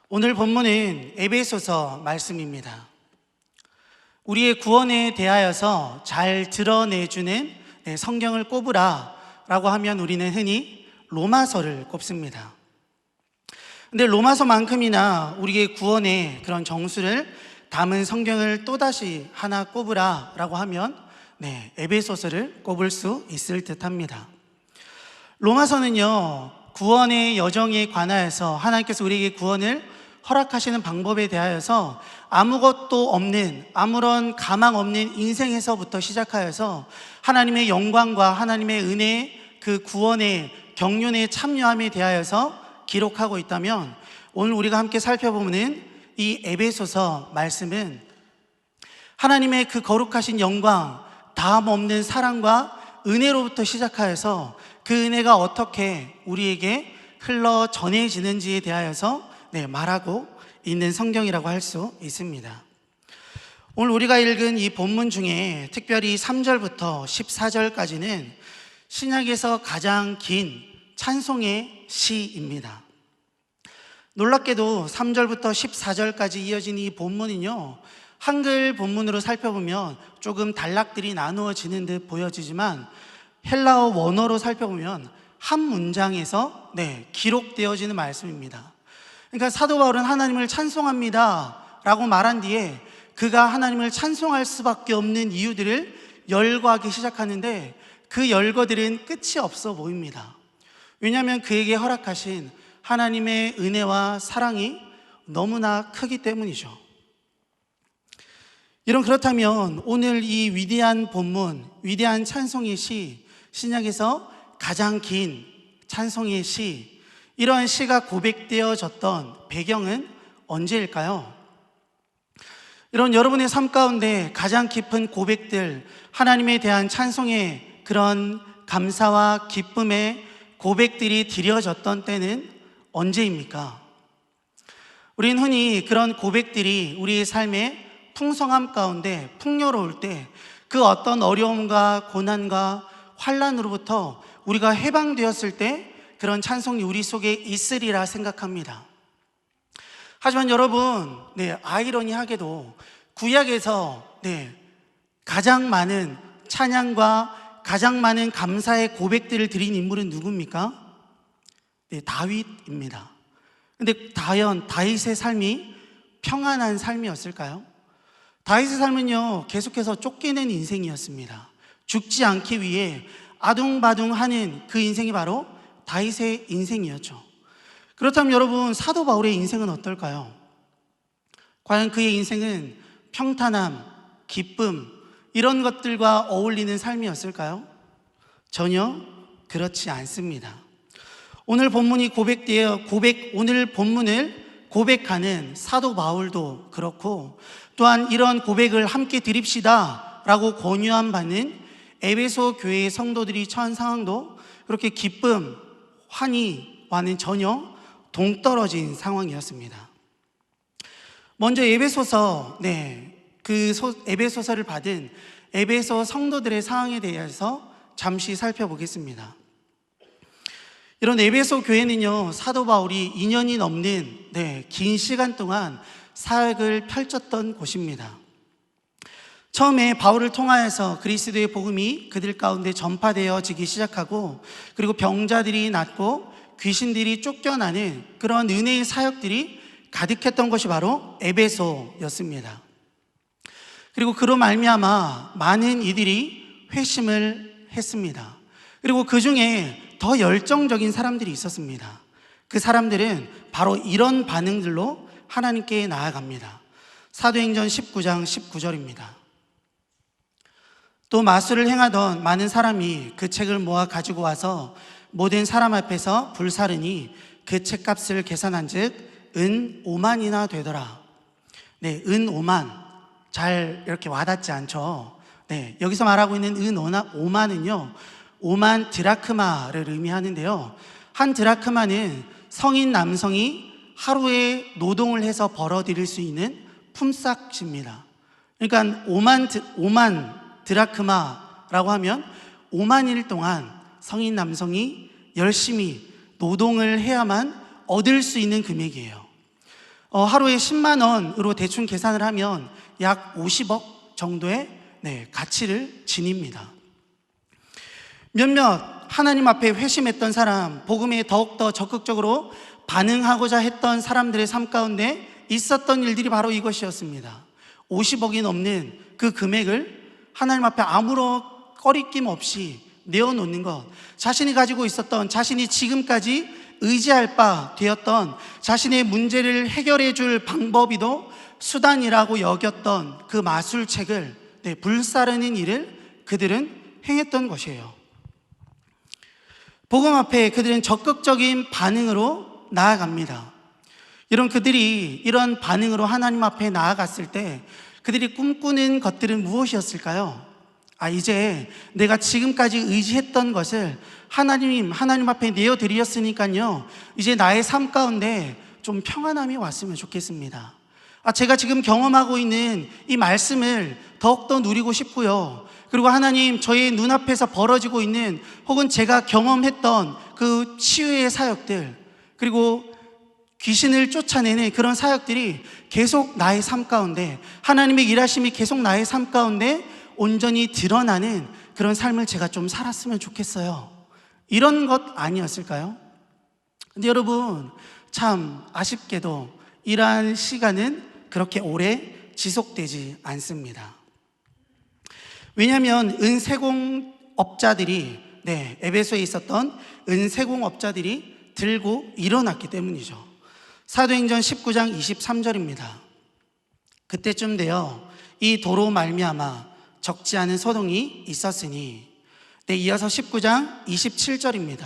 오늘 본문은 에베소서 말씀입니다. 우리의 구원에 대하여서 잘 드러내주는 성경을 꼽으라 라고 하면 우리는 흔히 로마서를 꼽습니다. 근데 로마서만큼이나 우리의 구원의 그런 정수를 담은 성경을 또다시 하나 꼽으라 라고 하면 에베소서를 꼽을 수 있을 듯 합니다. 로마서는요, 구원의 여정에 관하여서 하나님께서 우리에게 구원을 허락하시는 방법에 대하여서 아무것도 없는, 아무런 가망 없는 인생에서부터 시작하여서 하나님의 영광과 하나님의 은혜, 그 구원의 경륜에 참여함에 대하여서 기록하고 있다면, 오늘 우리가 함께 살펴보는 이 에베소서 말씀은 하나님의 그 거룩하신 영광, 다함 없는 사랑과 은혜로부터 시작하여서 그 은혜가 어떻게 우리에게 흘러 전해지는지에 대하여서 말하고 있는 성경이라고 할 수 있습니다. 오늘 우리가 읽은 이 본문 중에 특별히 3절부터 14절까지는 신약에서 가장 긴 찬송의 시입니다. 놀랍게도 3절부터 14절까지 이어진 이 본문은요, 한글 본문으로 살펴보면 조금 단락들이 나누어지는 듯 보여지지만 헬라어 원어로 살펴보면 한 문장에서 기록되어지는 말씀입니다. 그러니까 사도 바울은 하나님을 찬송합니다 라고 말한 뒤에 그가 하나님을 찬송할 수밖에 없는 이유들을 열거하기 시작하는데, 그 열거들은 끝이 없어 보입니다. 왜냐하면 그에게 허락하신 하나님의 은혜와 사랑이 너무나 크기 때문이죠. 그렇다면 오늘 이 위대한 본문, 위대한 찬송의 시, 신약에서 가장 긴 찬송의 시, 이러한 시가 고백되어졌던 배경은 언제일까요? 이런 여러분의 삶 가운데 가장 깊은 고백들, 하나님에 대한 찬송의 그런 감사와 기쁨의 고백들이 드려졌던 때는 언제입니까? 우리는 흔히 그런 고백들이 우리의 삶의 풍성함 가운데 풍요로울 때, 그 어떤 어려움과 고난과 환난으로부터 우리가 해방되었을 때 그런 찬송이 우리 속에 있으리라 생각합니다. 하지만 여러분, 아이러니하게도 구약에서 가장 많은 찬양과 가장 많은 감사의 고백들을 드린 인물은 누굽니까? 다윗입니다. 근데 과연 다윗의 삶이 평안한 삶이었을까요? 다윗의 삶은요, 계속해서 쫓기는 인생이었습니다. 죽지 않기 위해 아둥바둥하는 그 인생이 바로 다윗의 인생이었죠. 그렇다면 여러분, 사도 바울의 인생은 어떨까요? 과연 그의 인생은 평탄함, 기쁨, 이런 것들과 어울리는 삶이었을까요? 전혀 그렇지 않습니다. 오늘 본문이 오늘 본문을 고백하는 사도 바울도 그렇고, 또한 이런 고백을 함께 드립시다 라고 권유한 바는 에베소 교회의 성도들이 처한 상황도 그렇게 기쁨, 환희와는 전혀 동떨어진 상황이었습니다. 먼저 에베소서, 에베소서를 받은 에베소 성도들의 상황에 대해서 잠시 살펴보겠습니다. 이런 에베소 교회는요, 사도 바울이 2년이 넘는 긴 시간 동안 사역을 펼쳤던 곳입니다. 처음에 바울을 통하여서 그리스도의 복음이 그들 가운데 전파되어지기 시작하고, 그리고 병자들이 낫고 귀신들이 쫓겨나는 그런 은혜의 사역들이 가득했던 것이 바로 에베소였습니다. 그리고 그로 말미암아 많은 이들이 회심을 했습니다. 그리고 그 중에 더 열정적인 사람들이 있었습니다. 그 사람들은 바로 이런 반응들로 하나님께 나아갑니다. 사도행전 19장 19절입니다. 또 마술을 행하던 많은 사람이 그 책을 모아 가지고 와서 모든 사람 앞에서 불사르니 그 책값을 계산한 즉 은 5만이나 되더라. 은 5만, 잘 이렇게 와닿지 않죠? 여기서 말하고 있는 은 5만은요 5만 드라크마를 의미하는데요, 한 드라크마는 성인 남성이 하루에 노동을 해서 벌어들일 수 있는 품삯입니다. 그러니까 5만 드라크마라고 하면 5만일 동안 성인 남성이 열심히 노동을 해야만 얻을 수 있는 금액이에요. 하루에 10만 원으로 대충 계산을 하면 약 50억 정도의 가치를 지닙니다. 몇몇 하나님 앞에 회심했던 사람, 복음에 더욱더 적극적으로 반응하고자 했던 사람들의 삶 가운데 있었던 일들이 바로 이것이었습니다. 50억이 넘는 그 금액을 하나님 앞에 아무런 꺼리낌 없이 내어놓는 것, 자신이 가지고 있었던, 자신이 지금까지 의지할 바 되었던, 자신의 문제를 해결해 줄 방법이도 수단이라고 여겼던 그 마술책을 불사르는 일을 그들은 행했던 것이에요. 복음 앞에 그들은 적극적인 반응으로 나아갑니다. 그들이 이런 반응으로 하나님 앞에 나아갔을 때 그들이 꿈꾸는 것들은 무엇이었을까요? 이제 내가 지금까지 의지했던 것을 하나님 앞에 내어드렸으니까요, 이제 나의 삶 가운데 좀 평안함이 왔으면 좋겠습니다. 제가 지금 경험하고 있는 이 말씀을 더욱더 누리고 싶고요. 그리고 하나님, 저의 눈앞에서 벌어지고 있는 혹은 제가 경험했던 그 치유의 사역들, 그리고 귀신을 쫓아내는 그런 사역들이 계속 나의 삶 가운데, 하나님의 일하심이 계속 나의 삶 가운데 온전히 드러나는 그런 삶을 제가 좀 살았으면 좋겠어요. 이런 것 아니었을까요? 근데 여러분, 참 아쉽게도 이러한 시간은 그렇게 오래 지속되지 않습니다. 왜냐하면 은세공업자들이, 에베소에 있었던 은세공업자들이 들고 일어났기 때문이죠. 사도행전 19장 23절입니다. 그때쯤 되어 이 도로 말미암아 적지 않은 소동이 있었으니, 이어서 19장 27절입니다.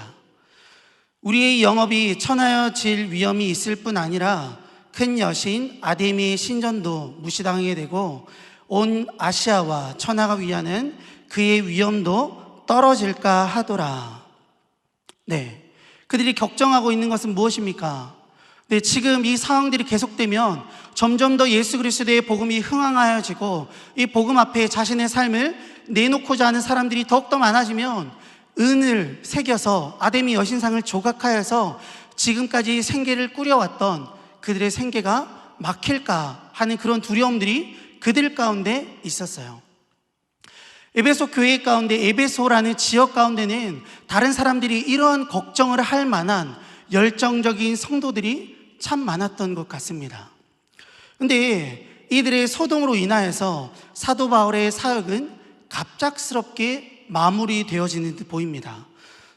우리의 영업이 천하여질 위험이 있을 뿐 아니라 큰 여신 아데미의 신전도 무시당하게 되고 온 아시아와 천하가 위하는 그의 위엄도 떨어질까 하더라. 그들이 걱정하고 있는 것은 무엇입니까? 지금 이 상황들이 계속되면 점점 더 예수 그리스도의 복음이 흥황하여지고 이 복음 앞에 자신의 삶을 내놓고자 하는 사람들이 더욱더 많아지면 은을 새겨서 아데미 여신상을 조각하여서 지금까지 생계를 꾸려왔던 그들의 생계가 막힐까 하는 그런 두려움들이 그들 가운데 있었어요. 에베소 교회 가운데, 에베소라는 지역 가운데는 다른 사람들이 이러한 걱정을 할 만한 열정적인 성도들이 참 많았던 것 같습니다. 근데 이들의 소동으로 인하여서 사도 바울의 사역은 갑작스럽게 마무리되어지는 듯 보입니다.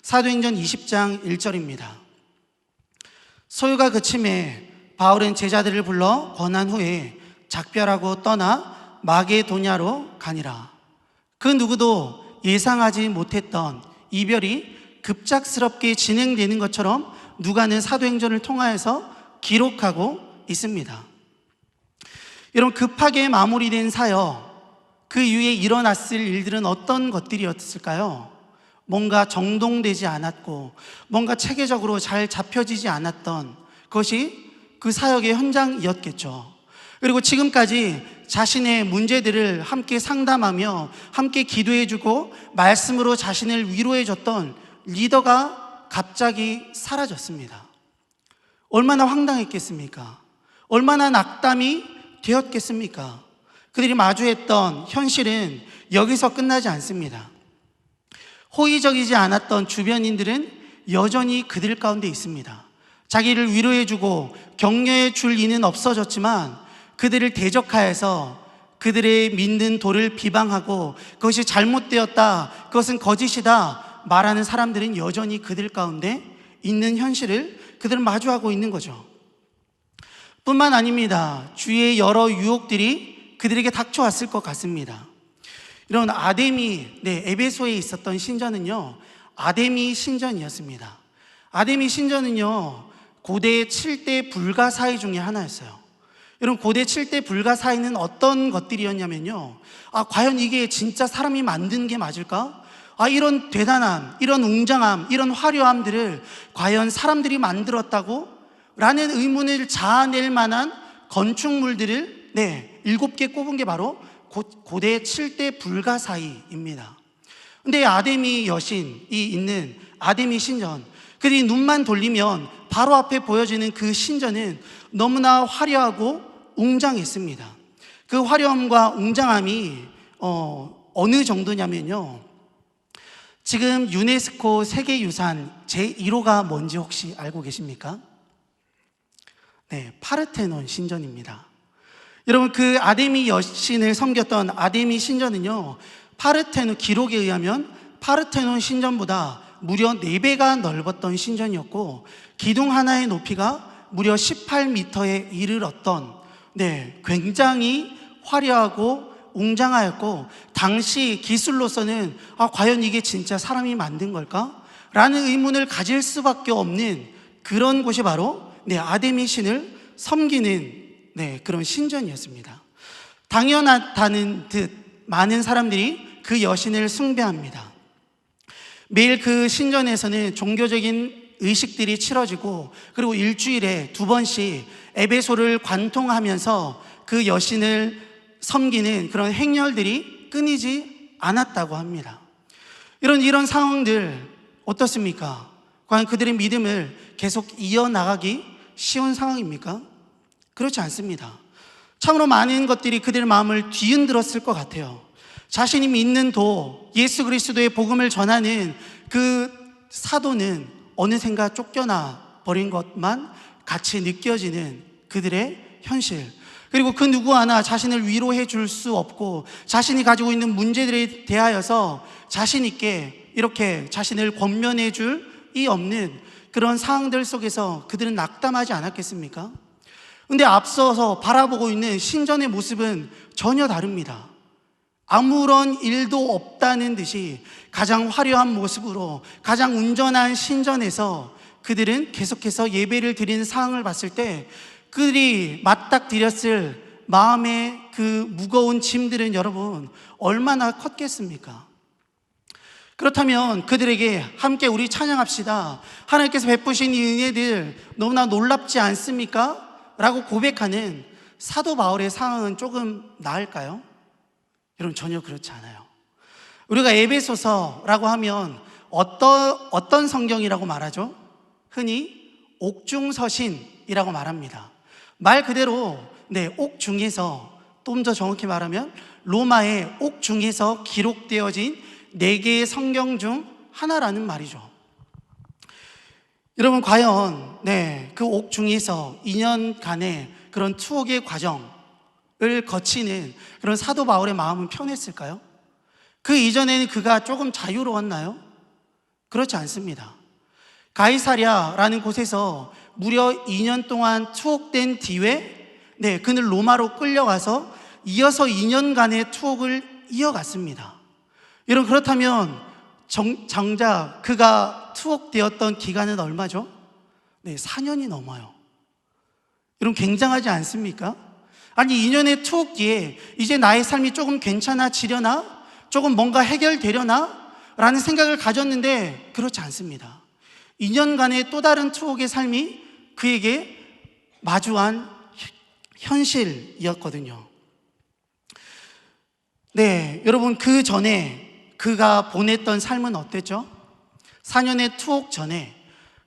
사도행전 20장 1절입니다. 소요가 그침에 바울은 제자들을 불러 권한 후에 작별하고 떠나 마게도냐로 가니라. 그 누구도 예상하지 못했던 이별이 급작스럽게 진행되는 것처럼 누가는 사도행전을 통하여서 기록하고 있습니다. 여러분, 급하게 마무리된 사역, 그 이후에 일어났을 일들은 어떤 것들이었을까요? 뭔가 정돈되지 않았고 뭔가 체계적으로 잘 잡혀지지 않았던 것이 그 사역의 현장이었겠죠. 그리고 지금까지 자신의 문제들을 함께 상담하며 함께 기도해주고 말씀으로 자신을 위로해줬던 리더가 갑자기 사라졌습니다. 얼마나 황당했겠습니까? 얼마나 낙담이 되었겠습니까? 그들이 마주했던 현실은 여기서 끝나지 않습니다. 호의적이지 않았던 주변인들은 여전히 그들 가운데 있습니다. 자기를 위로해주고 격려해줄 이는 없어졌지만 그들을 대적하여서 그들의 믿는 도를 비방하고 그것이 잘못되었다, 그것은 거짓이다 말하는 사람들은 여전히 그들 가운데 있는 현실을 그들은 마주하고 있는 거죠. 뿐만 아닙니다. 주위의 여러 유혹들이 그들에게 닥쳐왔을 것 같습니다. 이런 아데미, 에베소에 있었던 신전은요, 아데미 신전이었습니다. 아데미 신전은요, 고대 7대 불가사의 중에 하나였어요. 여러분, 고대 7대 불가사의는 어떤 것들이었냐면요, 과연 이게 진짜 사람이 만든 게 맞을까? 이런 대단함, 이런 웅장함, 이런 화려함들을 과연 사람들이 만들었다고? 라는 의문을 자아낼 만한 건축물들을 7개 꼽은 게 바로 고대 7대 불가사의입니다. 근데 아데미 여신이 있는 아데미 신전, 그들이 눈만 돌리면 바로 앞에 보여지는 그 신전은 너무나 화려하고 웅장했습니다. 그 화려함과 웅장함이 어느 정도냐면요, 지금 유네스코 세계유산 제1호가 뭔지 혹시 알고 계십니까? 네, 파르테논 신전입니다. 여러분, 그 아데미 여신을 섬겼던 아데미 신전은요, 파르테논 기록에 의하면 파르테논 신전보다 무려 4배가 넓었던 신전이었고, 기둥 하나의 높이가 무려 18m에 이르렀던, 굉장히 화려하고 웅장하였고, 당시 기술로서는 과연 이게 진짜 사람이 만든 걸까? 라는 의문을 가질 수밖에 없는 그런 곳이 바로 아데미 신을 섬기는 그런 신전이었습니다. 당연하다는 듯 많은 사람들이 그 여신을 숭배합니다. 매일 그 신전에서는 종교적인 의식들이 치러지고, 그리고 일주일에 2번씩 에베소를 관통하면서 그 여신을 섬기는 그런 행렬들이 끊이지 않았다고 합니다. 이런 상황들 어떻습니까? 과연 그들의 믿음을 계속 이어나가기 쉬운 상황입니까? 그렇지 않습니다. 참으로 많은 것들이 그들의 마음을 뒤흔들었을 것 같아요. 자신이 믿는 예수 그리스도의 복음을 전하는 그 사도는 어느샌가 쫓겨나 버린 것만 같이 느껴지는 그들의 현실, 그리고 그 누구 하나 자신을 위로해 줄 수 없고, 자신이 가지고 있는 문제들에 대하여서 자신 있게 이렇게 자신을 권면해 줄이 없는 그런 상황들 속에서 그들은 낙담하지 않았겠습니까? 근데 앞서서 바라보고 있는 신전의 모습은 전혀 다릅니다. 아무런 일도 없다는 듯이 가장 화려한 모습으로 가장 온전한 신전에서 그들은 계속해서 예배를 드리는 상황을 봤을 때, 그들이 맞닥뜨렸을 마음의 그 무거운 짐들은 여러분 얼마나 컸겠습니까? 그렇다면 그들에게 함께 우리 찬양합시다, 하나님께서 베푸신 이 은혜들 너무나 놀랍지 않습니까? 라고 고백하는 사도 바울의 상황은 조금 나을까요? 여러분, 전혀 그렇지 않아요. 우리가 에베소서라고 하면 어떤 성경이라고 말하죠? 흔히 옥중서신이라고 말합니다. 말 그대로 옥중에서, 좀 더 정확히 말하면 로마의 옥중에서 기록되어진 4개의 성경 중 하나라는 말이죠. 여러분, 과연 그 옥중에서 2년간의 그런 투옥의 과정을 거치는 그런 사도 바울의 마음은 편했을까요? 그 이전에는 그가 조금 자유로웠나요? 그렇지 않습니다. 가이사랴라는 곳에서 무려 2년 동안 투옥된 뒤에 그는 로마로 끌려가서 이어서 2년간의 투옥을 이어갔습니다. 여러분, 그렇다면 정작 그가 투옥되었던 기간은 얼마죠? 4년이 넘어요. 여러분, 굉장하지 않습니까? 아니, 2년의 투옥 뒤에 이제 나의 삶이 조금 괜찮아지려나? 조금 뭔가 해결되려나? 라는 생각을 가졌는데 그렇지 않습니다. 2년간의 또 다른 투옥의 삶이 그에게 마주한 현실이었거든요. 여러분, 그 전에 그가 보냈던 삶은 어땠죠? 4년의 투옥 전에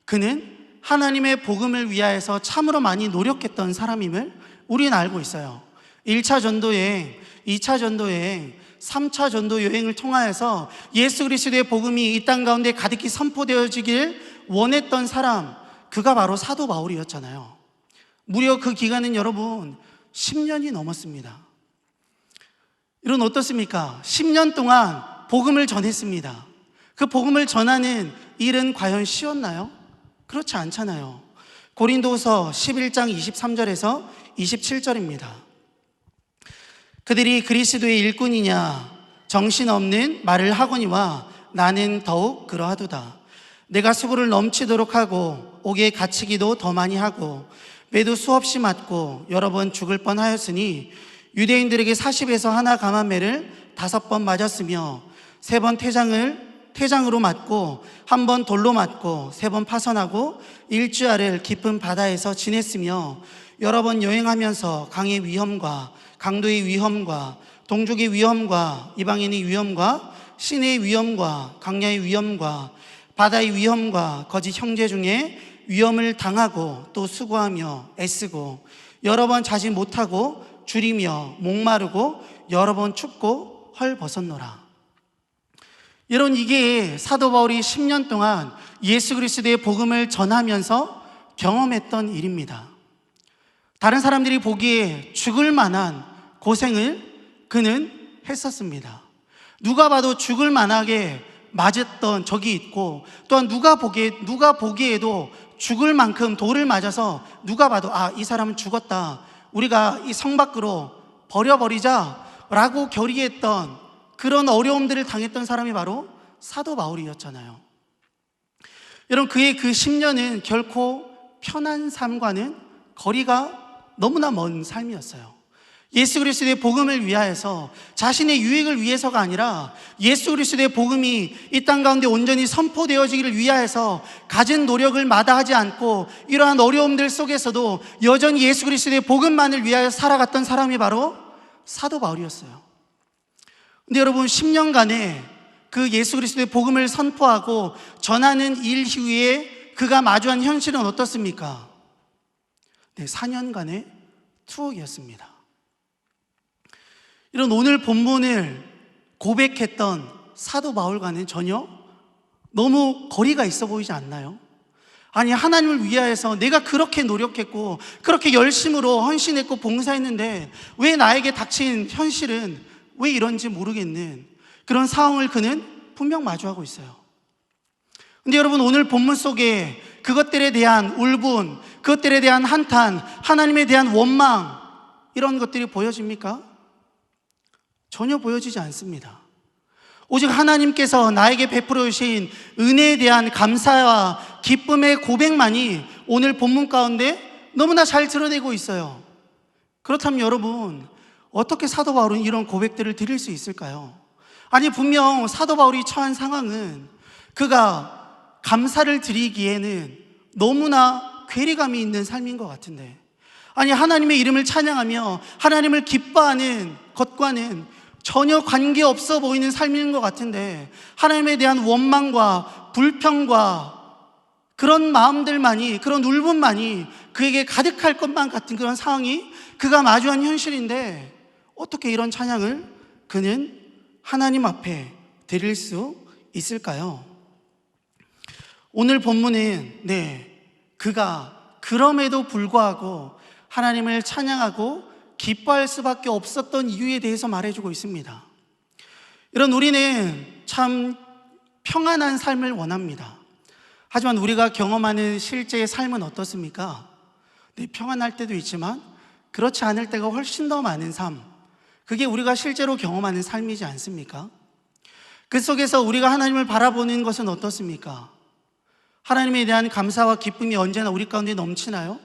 그는 하나님의 복음을 위하여서 참으로 많이 노력했던 사람임을 우리는 알고 있어요. 1차 전도여행, 2차 전도여행, 3차 전도 여행을 통하여서 예수 그리스도의 복음이 이 땅 가운데 가득히 선포되어지길 원했던 사람, 그가 바로 사도 바울이었잖아요. 무려 그 기간은 여러분 10년이 넘었습니다. 여러분, 어떻습니까? 10년 동안 복음을 전했습니다. 그 복음을 전하는 일은 과연 쉬웠나요? 그렇지 않잖아요. 고린도서 11장 23절에서 27절입니다. 그들이 그리스도의 일꾼이냐 정신없는 말을 하거니와 나는 더욱 그러하도다. 내가 수고를 넘치도록 하고 옥에 갇히기도 더 많이 하고 매도 수없이 맞고 여러 번 죽을 뻔하였으니 유대인들에게 40에서 하나 감한매를 5번 맞았으며 3번 태장으로 맞고 1번 돌로 맞고 3번 파선하고 일주일을 깊은 바다에서 지냈으며 여러 번 여행하면서 강의 위험과 강도의 위험과 동족의 위험과 이방인의 위험과 신의 위험과 강야의 위험과 바다의 위험과 거짓 형제 중에 위험을 당하고 또 수고하며 애쓰고 여러 번 자지 못하고 줄이며 목마르고 여러 번 춥고 헐벗었노라. 여러분, 이게 사도 바울이 10년 동안 예수 그리스도의 복음을 전하면서 경험했던 일입니다. 다른 사람들이 보기에 죽을 만한 고생을 그는 했었습니다. 누가 봐도 죽을 만하게 맞았던 적이 있고, 또한 누가 보기에도 죽을 만큼 돌을 맞아서 누가 봐도 이 사람은 죽었다, 우리가 이 성 밖으로 버려버리자 라고 결의했던 그런 어려움들을 당했던 사람이 바로 사도 바울이었잖아요. 여러분, 그의 그 10년은 결코 편한 삶과는 거리가 너무나 먼 삶이었어요. 예수 그리스도의 복음을 위하여서, 자신의 유익을 위해서가 아니라 예수 그리스도의 복음이 이 땅 가운데 온전히 선포되어지기를 위하여서 가진 노력을 마다하지 않고 이러한 어려움들 속에서도 여전히 예수 그리스도의 복음만을 위하여 살아갔던 사람이 바로 사도 바울이었어요. 근데 여러분, 10년간의 그 예수 그리스도의 복음을 선포하고 전하는 일 이후에 그가 마주한 현실은 어떻습니까? 4년간의 투옥이었습니다. 이런 오늘 본문을 고백했던 사도 바울과는 전혀 너무 거리가 있어 보이지 않나요? 아니, 하나님을 위하여서 내가 그렇게 노력했고 그렇게 열심으로 헌신했고 봉사했는데 왜 나에게 닥친 현실은 왜 이런지 모르겠는 그런 상황을 그는 분명 마주하고 있어요. 근데 여러분, 오늘 본문 속에 그것들에 대한 울분, 그것들에 대한 한탄, 하나님에 대한 원망, 이런 것들이 보여집니까? 전혀 보여지지 않습니다. 오직 하나님께서 나에게 베풀어 주신 은혜에 대한 감사와 기쁨의 고백만이 오늘 본문 가운데 너무나 잘 드러내고 있어요. 그렇다면 여러분, 어떻게 사도 바울은 이런 고백들을 드릴 수 있을까요? 아니, 분명 사도 바울이 처한 상황은 그가 감사를 드리기에는 너무나 괴리감이 있는 삶인 것 같은데, 아니, 하나님의 이름을 찬양하며 하나님을 기뻐하는 것과는 전혀 관계없어 보이는 삶인 것 같은데, 하나님에 대한 원망과 불평과 그런 마음들만이, 그런 울분만이 그에게 가득할 것만 같은 그런 상황이 그가 마주한 현실인데, 어떻게 이런 찬양을 그는 하나님 앞에 드릴 수 있을까요? 오늘 본문은 그가 그럼에도 불구하고 하나님을 찬양하고 기뻐할 수밖에 없었던 이유에 대해서 말해주고 있습니다. 이런 우리는 참 평안한 삶을 원합니다. 하지만 우리가 경험하는 실제의 삶은 어떻습니까? 평안할 때도 있지만 그렇지 않을 때가 훨씬 더 많은 삶, 그게 우리가 실제로 경험하는 삶이지 않습니까? 그 속에서 우리가 하나님을 바라보는 것은 어떻습니까? 하나님에 대한 감사와 기쁨이 언제나 우리 가운데 넘치나요?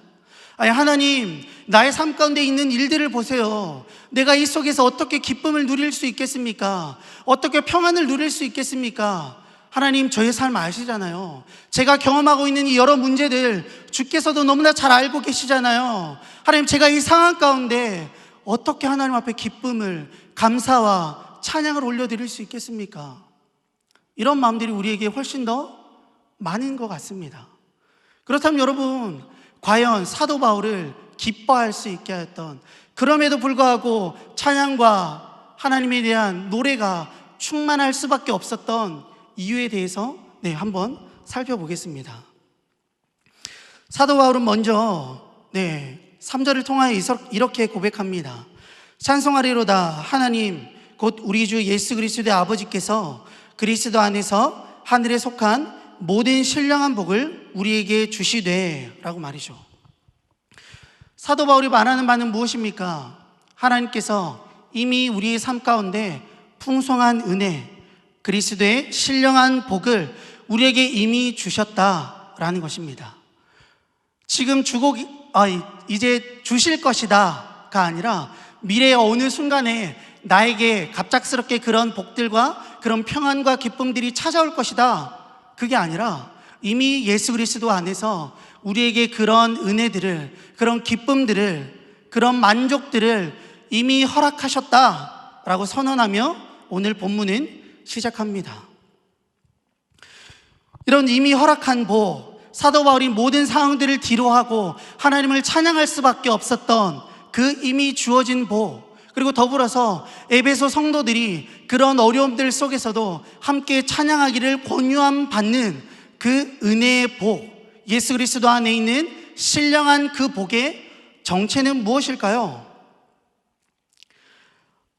아니, 하나님, 나의 삶 가운데 있는 일들을 보세요. 내가 이 속에서 어떻게 기쁨을 누릴 수 있겠습니까? 어떻게 평안을 누릴 수 있겠습니까? 하나님, 저의 삶 아시잖아요. 제가 경험하고 있는 이 여러 문제들 주께서도 너무나 잘 알고 계시잖아요. 하나님, 제가 이 상황 가운데 어떻게 하나님 앞에 기쁨을, 감사와 찬양을 올려드릴 수 있겠습니까? 이런 마음들이 우리에게 훨씬 더 많은 것 같습니다. 그렇다면 여러분, 과연 사도 바울을 기뻐할 수 있게 하였던, 그럼에도 불구하고 찬양과 하나님에 대한 노래가 충만할 수밖에 없었던 이유에 대해서 한번 살펴보겠습니다. 사도 바울은 먼저 3절을 통하여 이렇게 고백합니다. 찬송하리로다. 하나님 곧 우리 주 예수 그리스도의 아버지께서 그리스도 안에서 하늘에 속한 모든 신령한 복을 우리에게 주시되 라고 말이죠. 사도 바울이 말하는 바는 무엇입니까? 하나님께서 이미 우리의 삶 가운데 풍성한 은혜, 그리스도의 신령한 복을 우리에게 이미 주셨다라는 것입니다. 지금 이제 주실 것이다가 아니라 미래의 어느 순간에 나에게 갑작스럽게 그런 복들과 그런 평안과 기쁨들이 찾아올 것이다, 그게 아니라 이미 예수 그리스도 안에서 우리에게 그런 은혜들을, 그런 기쁨들을, 그런 만족들을 이미 허락하셨다라고 선언하며 오늘 본문은 시작합니다. 이런 이미 허락한 복, 사도 바울이 모든 상황들을 뒤로하고 하나님을 찬양할 수밖에 없었던 그 이미 주어진 복, 그리고 더불어서 에베소 성도들이 그런 어려움들 속에서도 함께 찬양하기를 권유함 받는 그 은혜의 복, 예수 그리스도 안에 있는 신령한 그 복의 정체는 무엇일까요?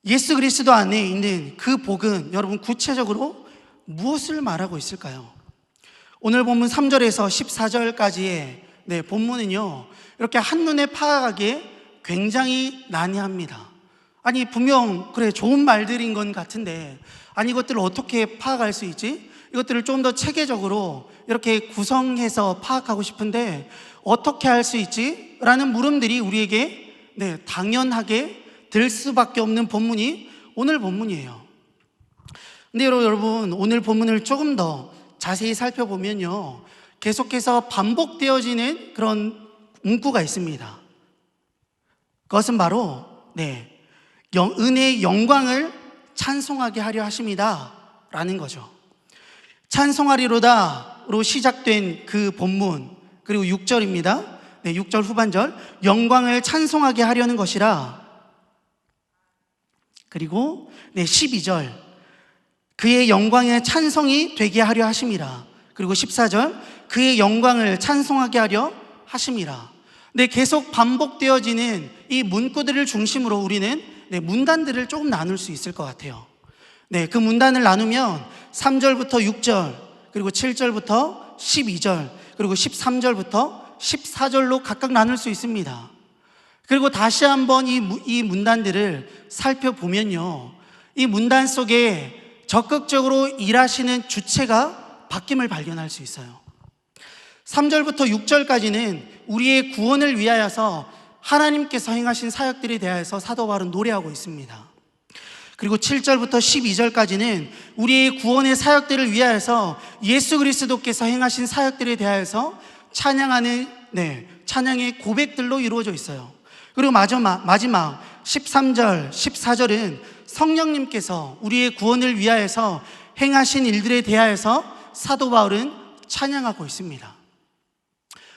예수 그리스도 안에 있는 그 복은 여러분 구체적으로 무엇을 말하고 있을까요? 오늘 본문 3절에서 14절까지의 본문은요, 이렇게 한눈에 파악하기에 굉장히 난해합니다. 아니, 분명 그래 좋은 말들인 건 같은데, 아니 이것들을 어떻게 파악할 수 있지? 이것들을 좀 더 체계적으로 이렇게 구성해서 파악하고 싶은데 어떻게 할 수 있지? 라는 물음들이 우리에게 당연하게 들 수밖에 없는 본문이 오늘 본문이에요. 근데 여러분, 오늘 본문을 조금 더 자세히 살펴보면요, 계속해서 반복되어지는 그런 문구가 있습니다. 그것은 바로 은혜의 영광을 찬송하게 하려 하심이다 라는 거죠. 찬송하리로다로 시작된 그 본문, 그리고 6절입니다. 6절 후반절, 영광을 찬송하게 하려는 것이라. 그리고 12절, 그의 영광의 찬송이 되게 하려 하심이라. 그리고 14절, 그의 영광을 찬송하게 하려 하심이라. 계속 반복되어지는 이 문구들을 중심으로 우리는 문단들을 조금 나눌 수 있을 것 같아요. 그 문단을 나누면 3절부터 6절, 그리고 7절부터 12절, 그리고 13절부터 14절로 각각 나눌 수 있습니다. 그리고 다시 한번 이 문단들을 살펴보면요, 이 문단 속에 적극적으로 일하시는 주체가 바뀜을 발견할 수 있어요. 3절부터 6절까지는 우리의 구원을 위하여서 하나님께서 행하신 사역들에 대하여서 사도 바울은 노래하고 있습니다. 그리고 7절부터 12절까지는 우리의 구원의 사역들을 위하여서 예수 그리스도께서 행하신 사역들에 대하여서 찬양하는 찬양의 고백들로 이루어져 있어요. 그리고 마지막 13절, 14절은 성령님께서 우리의 구원을 위하여서 행하신 일들에 대하여서 사도 바울은 찬양하고 있습니다.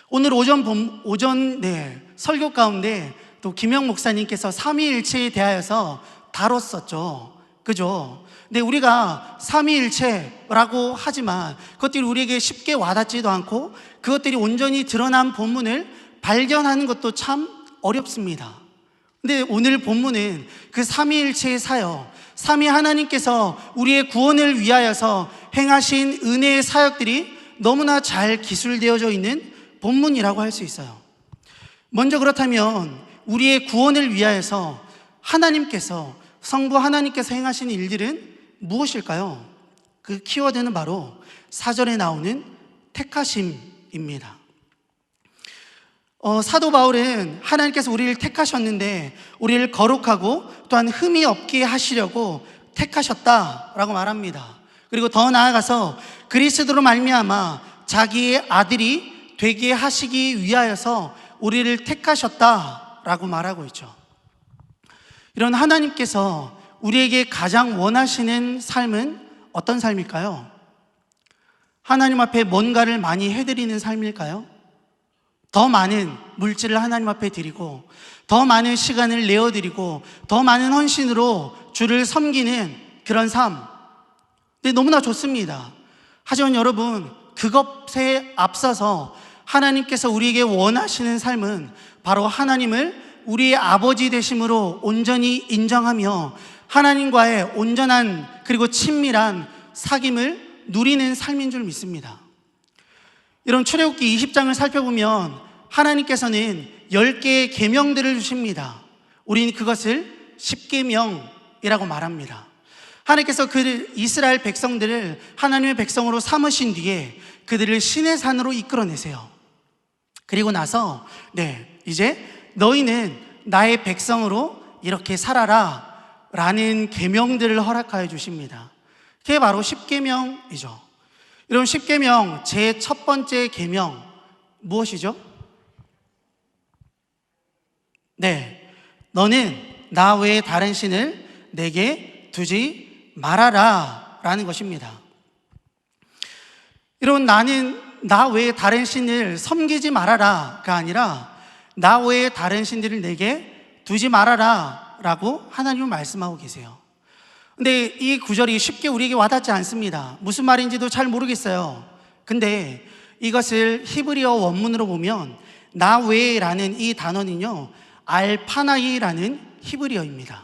오늘 오전 설교 가운데 또 김영 목사님께서 삼위일체에 대하여서 다뤘었죠. 그죠? 근데 우리가 삼위일체라고 하지만 그것들이 우리에게 쉽게 와닿지도 않고 그것들이 온전히 드러난 본문을 발견하는 것도 참 어렵습니다. 근데 오늘 본문은 그 삼위일체의 사역, 삼위 하나님께서 우리의 구원을 위하여서 행하신 은혜의 사역들이 너무나 잘 기술되어져 있는 본문이라고 할 수 있어요. 먼저 그렇다면 우리의 구원을 위하여서 성부 하나님께서 행하신 일들은 무엇일까요? 그 키워드는 바로 4절에 나오는 택하심입니다. 사도 바울은 하나님께서 우리를 택하셨는데 우리를 거룩하고 또한 흠이 없게 하시려고 택하셨다라고 말합니다. 그리고 더 나아가서 그리스도로 말미암아 자기의 아들이 되게 하시기 위하여서 우리를 택하셨다라고 말하고 있죠. 이런 하나님께서 우리에게 가장 원하시는 삶은 어떤 삶일까요? 하나님 앞에 뭔가를 많이 해드리는 삶일까요? 더 많은 물질을 하나님 앞에 드리고 더 많은 시간을 내어드리고 더 많은 헌신으로 주를 섬기는 그런 삶, 너무나 좋습니다. 하지만 여러분, 그것에 앞서서 하나님께서 우리에게 원하시는 삶은 바로 하나님을 우리의 아버지 되심으로 온전히 인정하며 하나님과의 온전한 그리고 친밀한 사귐을 누리는 삶인 줄 믿습니다. 이런 출애굽기 20장을 살펴보면 하나님께서는 10개의 계명들을 주십니다. 우리는 그것을 십계명이라고 말합니다. 하나님께서 그 이스라엘 백성들을 하나님의 백성으로 삼으신 뒤에 그들을 시내산으로 이끌어내세요. 그리고 나서 이제 너희는 나의 백성으로 이렇게 살아라 라는 계명들을 허락하여 주십니다. 그게 바로 십계명이죠. 여러분, 십계명 제 첫 번째 계명 무엇이죠? 너는 나 외에 다른 신을 내게 두지 말아라 라는 것입니다. 이런 나는 나 외에 다른 신을 섬기지 말아라가 아니라 나 외에 다른 신들을 내게 두지 말아라 라고 하나님은 말씀하고 계세요. 근데 이 구절이 쉽게 우리에게 와닿지 않습니다. 무슨 말인지도 잘 모르겠어요. 근데 이것을 히브리어 원문으로 보면 나 외라는 이 단어는요, 알파나이라는 히브리어입니다.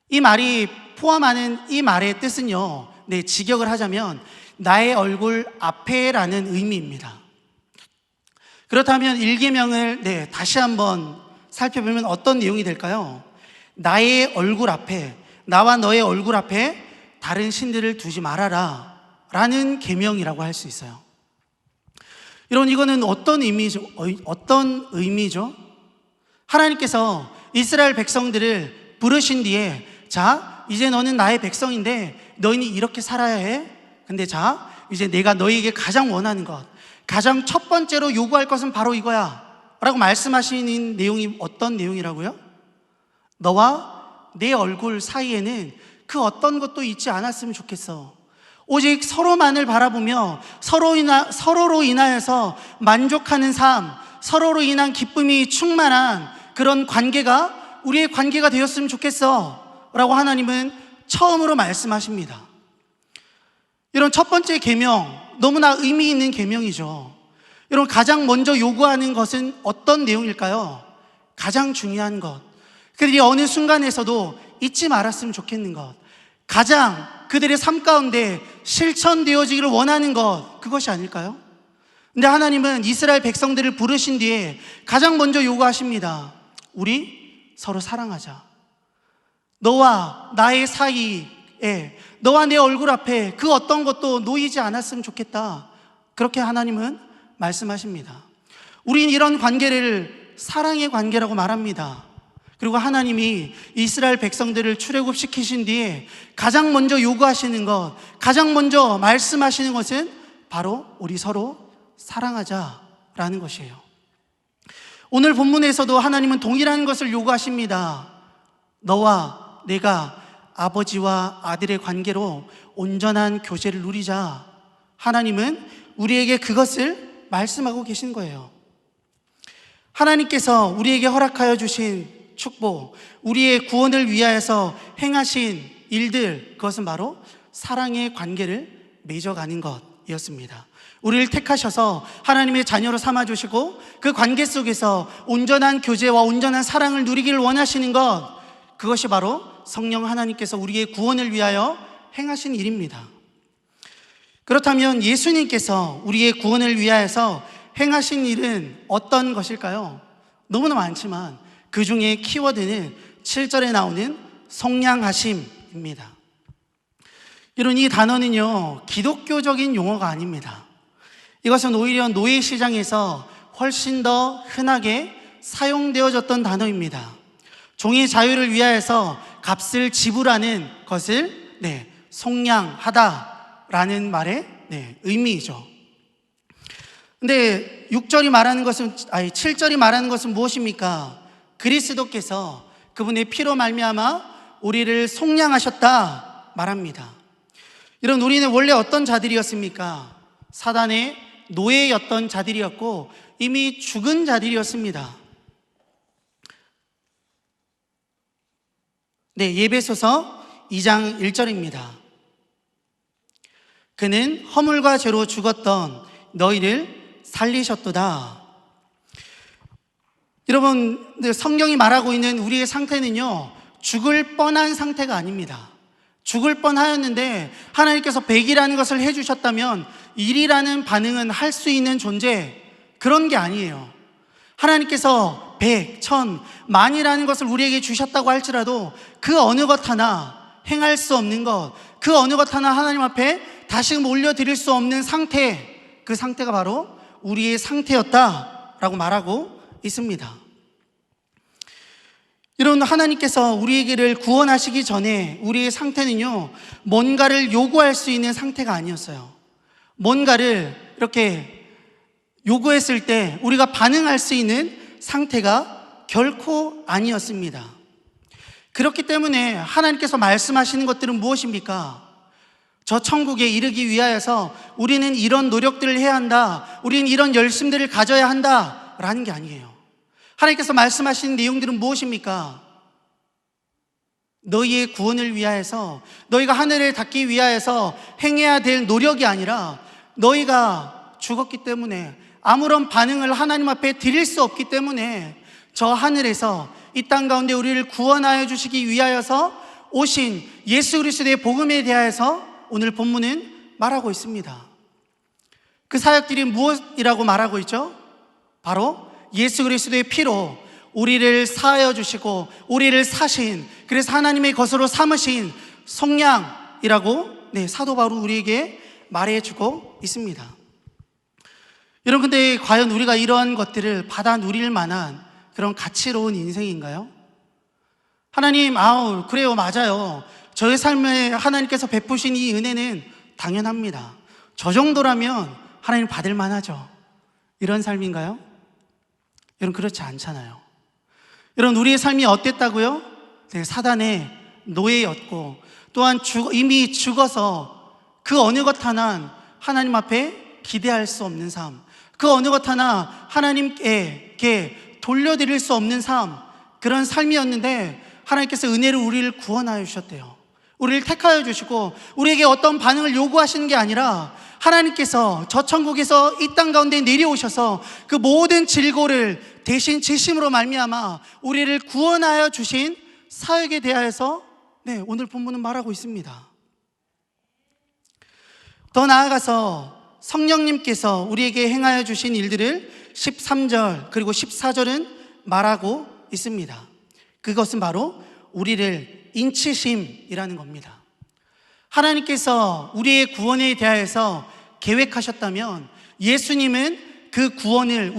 이 말이 포함하는 이 말의 뜻은요, 직역을 하자면 나의 얼굴 앞에라는 의미입니다. 그렇다면 일계명을 다시 한번 살펴보면 어떤 내용이 될까요? 나의 얼굴 앞에, 나와 너의 얼굴 앞에 다른 신들을 두지 말아라 라는 계명이라고 할 수 있어요. 이거는 어떤 의미죠? 하나님께서 이스라엘 백성들을 부르신 뒤에, 자, 이제 너는 나의 백성인데 너희는 이렇게 살아야 해. 근데 자, 이제 내가 너희에게 가장 원하는 것, 가장 첫 번째로 요구할 것은 바로 이거야 라고 말씀하시는 내용이 어떤 내용이라고요? 너와 내 얼굴 사이에는 그 어떤 것도 있지 않았으면 좋겠어. 오직 서로만을 바라보며 서로로 인하여서 만족하는 삶, 서로로 인한 기쁨이 충만한 그런 관계가 우리의 관계가 되었으면 좋겠어 라고 하나님은 처음으로 말씀하십니다. 이런 첫 번째 계명, 너무나 의미 있는 계명이죠. 이런 가장 먼저 요구하는 것은 어떤 내용일까요? 가장 중요한 것, 그들이 어느 순간에서도 잊지 말았으면 좋겠는 것, 가장 그들의 삶 가운데 실천되어지기를 원하는 것, 그것이 아닐까요? 근데 하나님은 이스라엘 백성들을 부르신 뒤에 가장 먼저 요구하십니다. 우리 서로 사랑하자. 너와 나의 사이에, 너와 내 얼굴 앞에 그 어떤 것도 놓이지 않았으면 좋겠다. 그렇게 하나님은 말씀하십니다. 우린 이런 관계를 사랑의 관계라고 말합니다. 그리고 하나님이 이스라엘 백성들을 출애굽시키신 뒤에 가장 먼저 요구하시는 것, 가장 먼저 말씀하시는 것은 바로 우리 서로 사랑하자라는 것이에요. 오늘 본문에서도 하나님은 동일한 것을 요구하십니다. 너와 내가 아버지와 아들의 관계로 온전한 교제를 누리자. 하나님은 우리에게 그것을 말씀하고 계신 거예요. 하나님께서 우리에게 허락하여 주신 축복, 우리의 구원을 위하여서 행하신 일들, 그것은 바로 사랑의 관계를 맺어가는 것이었습니다. 우리를 택하셔서 하나님의 자녀로 삼아주시고 그 관계 속에서 온전한 교제와 온전한 사랑을 누리기를 원하시는 것, 그것이 바로 성령 하나님께서 우리의 구원을 위하여 행하신 일입니다. 그렇다면 예수님께서 우리의 구원을 위하여서 행하신 일은 어떤 것일까요? 너무나 많지만 그 중에 키워드는 7절에 나오는 속량하심입니다. 이런 이 단어는요, 기독교적인 용어가 아닙니다. 이것은 오히려 노예 시장에서 훨씬 더 흔하게 사용되어졌던 단어입니다. 종의 자유를 위하여서 값을 지불하는 것을 속량하다라는 말의 의미이죠. 근데 7절이 말하는 것은 무엇입니까? 그리스도께서 그분의 피로 말미암아 우리를 속량하셨다 말합니다. 이런 우리는 원래 어떤 자들이었습니까? 사단의 노예였던 자들이었고 이미 죽은 자들이었습니다. 예배소서 2장 1절입니다. 그는 허물과 죄로 죽었던 너희를 살리셨도다. 여러분, 성경이 말하고 있는 우리의 상태는요, 죽을 뻔한 상태가 아닙니다. 죽을 뻔하였는데 하나님께서 100이라는 것을 해주셨다면 1이라는 반응은 할 수 있는 존재, 그런 게 아니에요. 하나님께서 100, 1000, 만이라는 것을 우리에게 주셨다고 할지라도 그 어느 것 하나 행할 수 없는 것, 그 어느 것 하나 하나님 앞에 다시금 올려드릴 수 없는 상태, 그 상태가 바로 우리의 상태였다라고 말하고 있습니다. 이런 하나님께서 우리에게를 구원하시기 전에 우리의 상태는요, 뭔가를 요구할 수 있는 상태가 아니었어요. 뭔가를 이렇게 요구했을 때 우리가 반응할 수 있는 상태가 결코 아니었습니다. 그렇기 때문에 하나님께서 말씀하시는 것들은 무엇입니까? 저 천국에 이르기 위하여서 우리는 이런 노력들을 해야 한다, 우리는 이런 열심들을 가져야 한다 라는 게 아니에요. 하나님께서 말씀하시는 내용들은 무엇입니까? 너희의 구원을 위하여서, 너희가 하늘을 닿기 위하여서 행해야 될 노력이 아니라, 너희가 죽었기 때문에 아무런 반응을 하나님 앞에 드릴 수 없기 때문에 저 하늘에서 이 땅 가운데 우리를 구원하여 주시기 위하여서 오신 예수 그리스도의 복음에 대하여서 오늘 본문은 말하고 있습니다. 그 사역들이 무엇이라고 말하고 있죠? 바로 예수 그리스도의 피로 우리를 사하여 주시고 우리를 사신, 그래서 하나님의 것으로 삼으신 속량이라고 사도 바울은 우리에게 말해주고 있습니다. 여러분, 근데 과연 우리가 이러한 것들을 받아 누릴 만한 그런 가치로운 인생인가요? 하나님, 그래요, 맞아요. 저의 삶에 하나님께서 베푸신 이 은혜는 당연합니다. 저 정도라면 하나님 받을 만하죠. 이런 삶인가요? 여러분, 그렇지 않잖아요. 여러분, 우리의 삶이 어땠다고요? 사단의 노예였고, 또한 이미 죽어서 그 어느 것 하나 하나님 앞에 기대할 수 없는 삶, 그 어느 것 하나 하나님께 돌려드릴 수 없는 삶, 그런 삶이었는데 하나님께서 은혜로 우리를 구원하여 주셨대요. 우리를 택하여 주시고 우리에게 어떤 반응을 요구하시는 게 아니라 하나님께서 저 천국에서 이 땅 가운데 내려오셔서 그 모든 질고를 대신 지심으로 말미암아 우리를 구원하여 주신 사역에 대하여서 오늘 본문은 말하고 있습니다. 더 나아가서 성령님께서 우리에게 행하여 주신 일들을 13절 그리고 14절은 말하고 있습니다. 그것은 바로 우리를 인치심이라는 겁니다. 하나님께서 우리의 구원에 대하여서 계획하셨다면 예수님은 그 구원을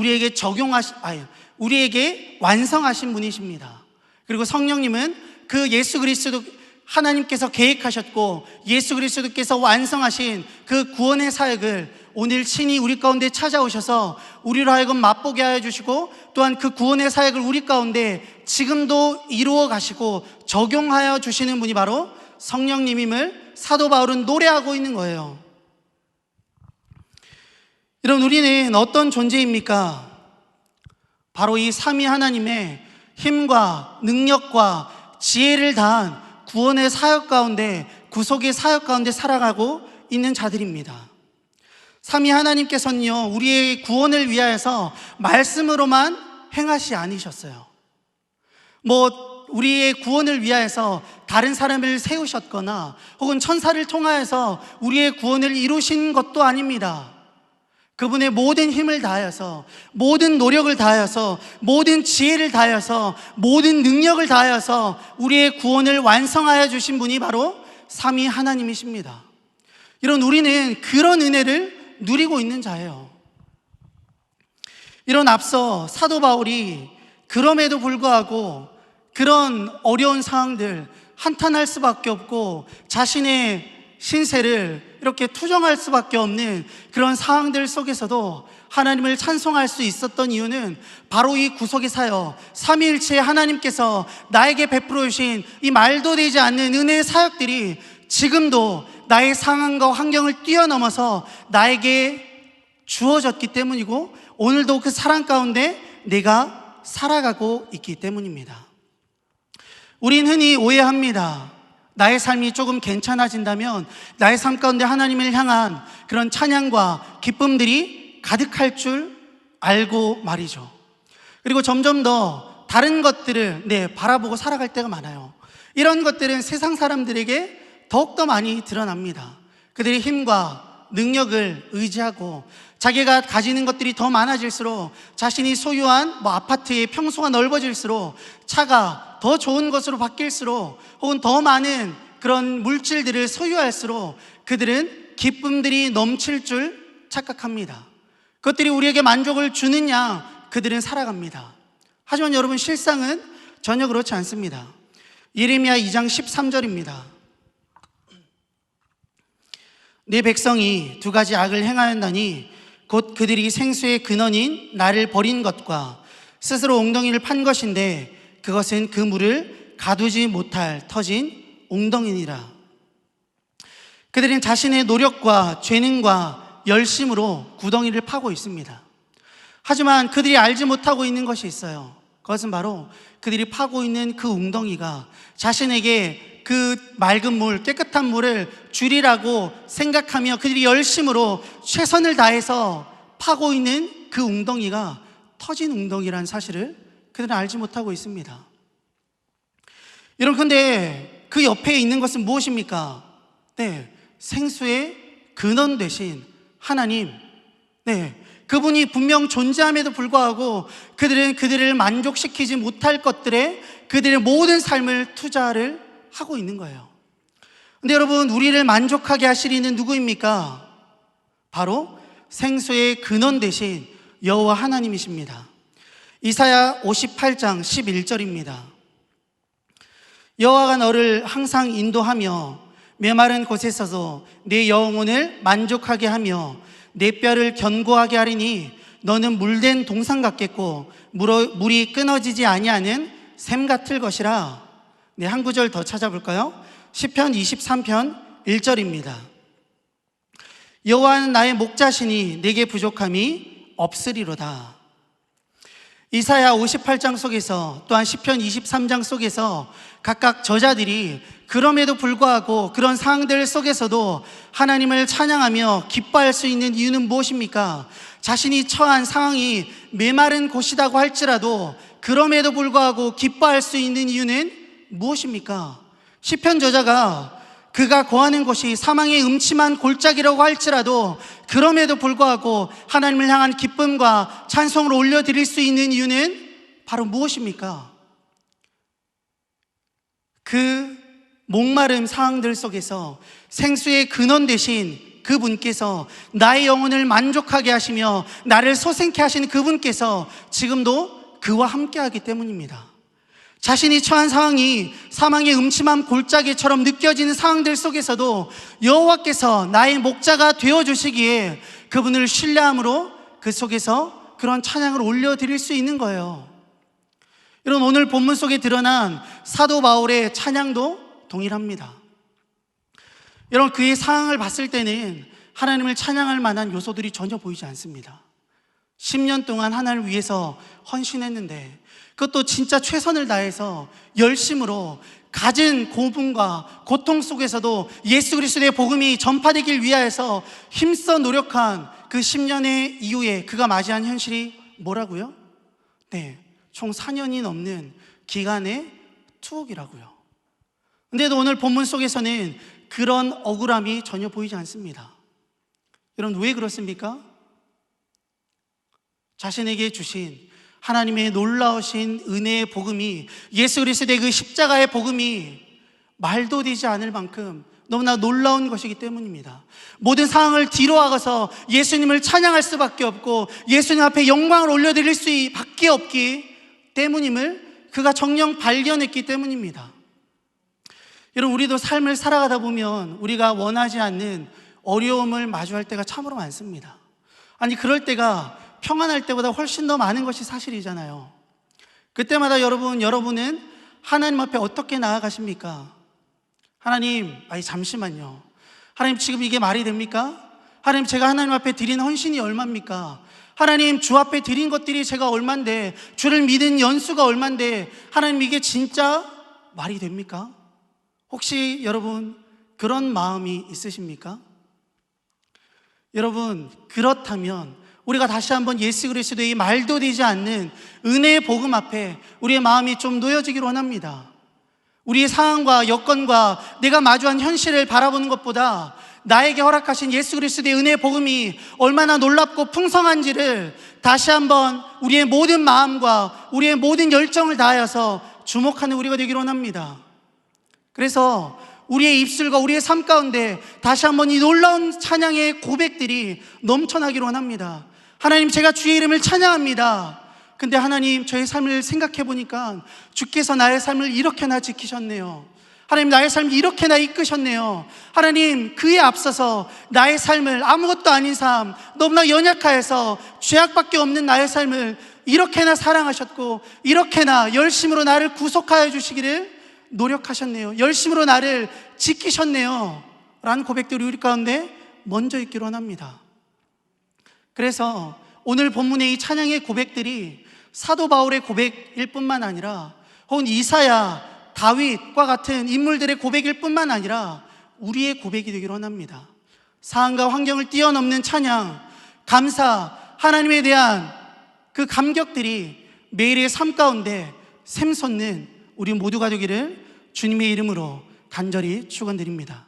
우리에게 완성하신 분이십니다. 그리고 성령님은 그 예수 그리스도 하나님께서 계획하셨고 예수 그리스도께서 완성하신 그 구원의 사역을 오늘 친히 우리 가운데 찾아오셔서 우리로 하여금 맛보게 하여 주시고 또한 그 구원의 사역을 우리 가운데 지금도 이루어 가시고 적용하여 주시는 분이 바로 성령님임을 사도 바울은 노래하고 있는 거예요. 여러분, 우리는 어떤 존재입니까? 바로 이 삼위 하나님의 힘과 능력과 지혜를 다한 구원의 사역 가운데, 구속의 사역 가운데 살아가고 있는 자들입니다. 삼위 하나님께서는요, 우리의 구원을 위하여서 말씀으로만 행하시 아니셨어요. 우리의 구원을 위하여서 다른 사람을 세우셨거나 혹은 천사를 통하여서 우리의 구원을 이루신 것도 아닙니다. 그분의 모든 힘을 다하여서, 모든 노력을 다하여서, 모든 지혜를 다하여서, 모든 능력을 다하여서 우리의 구원을 완성하여 주신 분이 바로 삼위 하나님이십니다. 이런 우리는 그런 은혜를 누리고 있는 자예요. 이런 앞서 사도 바울이 그럼에도 불구하고 그런 어려운 상황들, 한탄할 수밖에 없고 자신의 신세를 이렇게 투정할 수밖에 없는 그런 상황들 속에서도 하나님을 찬송할 수 있었던 이유는 바로 이 구속의 사역, 삼위일체의 하나님께서 나에게 베풀어 주신 이 말도 되지 않는 은혜의 사역들이 지금도 나의 상황과 환경을 뛰어넘어서 나에게 주어졌기 때문이고 오늘도 그 사랑 가운데 내가 살아가고 있기 때문입니다. 우린 흔히 오해합니다. 나의 삶이 조금 괜찮아진다면 나의 삶 가운데 하나님을 향한 그런 찬양과 기쁨들이 가득할 줄 알고 말이죠. 그리고 점점 더 다른 것들을 바라보고 살아갈 때가 많아요. 이런 것들은 세상 사람들에게 더욱더 많이 드러납니다. 그들의 힘과 능력을 의지하고 자기가 가지는 것들이 더 많아질수록 자신이 소유한 아파트의 평수가 넓어질수록 차가 더 좋은 것으로 바뀔수록 혹은 더 많은 그런 물질들을 소유할수록 그들은 기쁨들이 넘칠 줄 착각합니다. 그것들이 우리에게 만족을 주느냐 그들은 살아갑니다. 하지만 여러분, 실상은 전혀 그렇지 않습니다. 예레미야 2장 13절입니다. 내 백성이 두 가지 악을 행하였나니 곧 그들이 생수의 근원인 나를 버린 것과 스스로 ong덩이를 판 것인데 그것은 그 물을 가두지 못할 터진 ong덩이니라. 그들은 자신의 노력과 재능과 열심으로 구덩이를 파고 있습니다. 하지만 그들이 알지 못하고 있는 것이 있어요. 그것은 바로 그들이 파고 있는 그 웅덩이가 자신에게 그 맑은 물, 깨끗한 물을 주리라고 생각하며 그들이 열심으로 최선을 다해서 파고 있는 그 웅덩이가 터진 웅덩이라는 사실을 그들은 알지 못하고 있습니다. 여러분, 근데 그 옆에 있는 것은 무엇입니까? 네, 생수의 근원 되신 하나님. 네, 그분이 분명 존재함에도 불구하고 그들은 그들을 만족시키지 못할 것들에 그들의 모든 삶을 투자를 하고 있는 거예요. 근데 여러분, 우리를 만족하게 하실 이는 누구입니까? 바로 생수의 근원 되신 여호와 하나님이십니다. 이사야 58장 11절입니다. 여호와가 너를 항상 인도하며 메마른 곳에서도 내 영혼을 만족하게 하며 내 뼈를 견고하게 하리니 너는 물된 동산 같겠고 물이 끊어지지 아니하는 샘 같을 것이라. 네, 한 구절 더 찾아볼까요? 시편 23편 1절입니다. 여호와는 나의 목자시니 내게 부족함이 없으리로다. 이사야 58장 속에서 또한 시편 23장 속에서 각각 저자들이 그럼에도 불구하고 그런 상황들 속에서도 하나님을 찬양하며 기뻐할 수 있는 이유는 무엇입니까? 자신이 처한 상황이 메마른 곳이라고 할지라도 그럼에도 불구하고 기뻐할 수 있는 이유는 무엇입니까? 시편 저자가 그가 거하는 곳이 사망의 음침한 골짜기라고 할지라도 그럼에도 불구하고 하나님을 향한 기쁨과 찬송을 올려드릴 수 있는 이유는 바로 무엇입니까? 그 목마름 상황들 속에서 생수의 근원 되신 그분께서 나의 영혼을 만족하게 하시며 나를 소생케 하신 그분께서 지금도 그와 함께하기 때문입니다. 자신이 처한 상황이 사망의 음침한 골짜기처럼 느껴지는 상황들 속에서도 여호와께서 나의 목자가 되어주시기에 그분을 신뢰함으로 그 속에서 그런 찬양을 올려드릴 수 있는 거예요. 이런 오늘 본문 속에 드러난 사도 바울의 찬양도 동일합니다. 여러분, 그의 상황을 봤을 때는 하나님을 찬양할 만한 요소들이 전혀 보이지 않습니다. 10년 동안 하나님을 위해서 헌신했는데 그것도 진짜 최선을 다해서 열심으로 갖은 고분과 고통 속에서도 예수 그리스도의 복음이 전파되길 위하여서 힘써 노력한 그 10년의 이후에 그가 맞이한 현실이 뭐라고요? 네, 총 4년이 넘는 기간의 투옥이라고요. 근데도 오늘 본문 속에서는 그런 억울함이 전혀 보이지 않습니다. 여러분, 왜 그렇습니까? 자신에게 주신 하나님의 놀라우신 은혜의 복음이, 예수 그리스도의 그 십자가의 복음이 말도 되지 않을 만큼 너무나 놀라운 것이기 때문입니다. 모든 상황을 뒤로 하고서 예수님을 찬양할 수밖에 없고 예수님 앞에 영광을 올려드릴 수밖에 없기 때문임을 그가 정녕 발견했기 때문입니다. 여러분, 우리도 삶을 살아가다 보면 우리가 원하지 않는 어려움을 마주할 때가 참으로 많습니다. 아니, 그럴 때가 평안할 때보다 훨씬 더 많은 것이 사실이잖아요. 그때마다 여러분은 하나님 앞에 어떻게 나아가십니까? 하나님, 잠시만요. 하나님, 지금 이게 말이 됩니까? 하나님, 제가 하나님 앞에 드린 헌신이 얼마입니까? 하나님, 주 앞에 드린 것들이 제가 얼만데, 주를 믿은 연수가 얼만데, 하나님, 이게 진짜 말이 됩니까? 혹시 여러분 그런 마음이 있으십니까? 여러분, 그렇다면 우리가 다시 한번 예수 그리스도의 말도 되지 않는 은혜의 복음 앞에 우리의 마음이 좀 놓여지기를 원합니다. 우리의 상황과 여건과 내가 마주한 현실을 바라보는 것보다 나에게 허락하신 예수 그리스도의 은혜의 복음이 얼마나 놀랍고 풍성한지를 다시 한번 우리의 모든 마음과 우리의 모든 열정을 다하여서 주목하는 우리가 되기를 원합니다. 그래서 우리의 입술과 우리의 삶 가운데 다시 한번 이 놀라운 찬양의 고백들이 넘쳐나기를 원합니다. 하나님, 제가 주의 이름을 찬양합니다. 근데 하나님, 저의 삶을 생각해 보니까 주께서 나의 삶을 이렇게나 지키셨네요. 하나님, 나의 삶을 이렇게나 이끄셨네요. 하나님, 그에 앞서서 나의 삶을, 아무것도 아닌 삶, 너무나 연약하여서 죄악밖에 없는 나의 삶을 이렇게나 사랑하셨고 이렇게나 열심으로 나를 구속하여 주시기를 노력하셨네요. 열심으로 나를 지키셨네요. 라는 고백들이 우리 가운데 먼저 있기로 원합니다. 그래서 오늘 본문의 이 찬양의 고백들이 사도 바울의 고백일 뿐만 아니라 혹은 이사야, 다윗과 같은 인물들의 고백일 뿐만 아니라 우리의 고백이 되기로 원합니다. 상황과 환경을 뛰어넘는 찬양, 감사, 하나님에 대한 그 감격들이 매일의 삶 가운데 샘솟는 우리 모두가 되기를 주님의 이름으로 간절히 축원드립니다.